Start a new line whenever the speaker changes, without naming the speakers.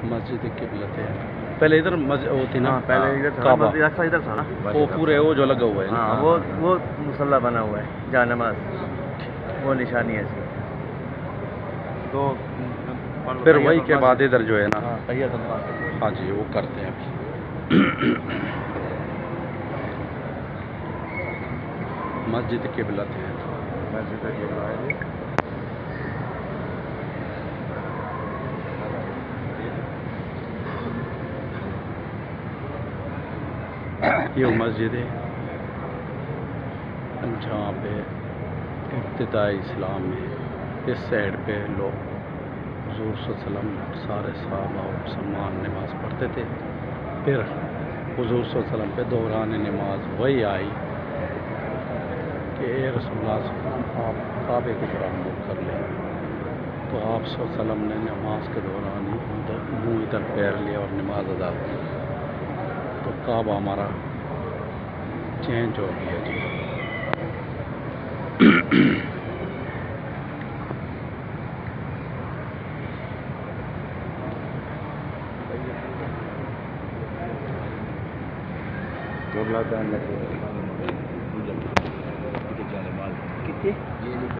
मस्जिद किबलत है। पहले इधर वो थी ना,
हाँ, पहले इधर था,
काबा।
मस्जिद अक्सा इधर था ना।
वो पूरे वो जो लगा हुआ है ना।
हाँ, वो मुसल्ला बना हुआ है, जा नमाज, वो निशानी है इसकी। तो
फिर वही के बाद इधर जो है ना,
हाँ
हाँ जी, वो करते हैं अभी। मस्जिद किबलत है।
मस्जिद है।
ये वो मस्जिद है जहाँ पे इब्तिदाई इस्लाम में इस साइड पे लोग हुज़ूर सल्लल्लाहु अलैहि वसल्लम सारे सहाबा और मुसलमान नमाज़ पढ़ते थे। फिर हुज़ूर सल्लल्लाहु अलैहि वसल्लम पे दौरान नमाज वही आई कि ए रसूलुल्लाह सल्लल्लाहु अलैहि वसल्लम आप काबे की तरफ मुँह कर लें। तो आप सल्लल्लाहु अलैहि वसल्लम ने नमाज के दौरान ही मुँह इधर फेर लिया और नमाज अदा की। तो काबा हमारा चेंज हो गया जी।
कितने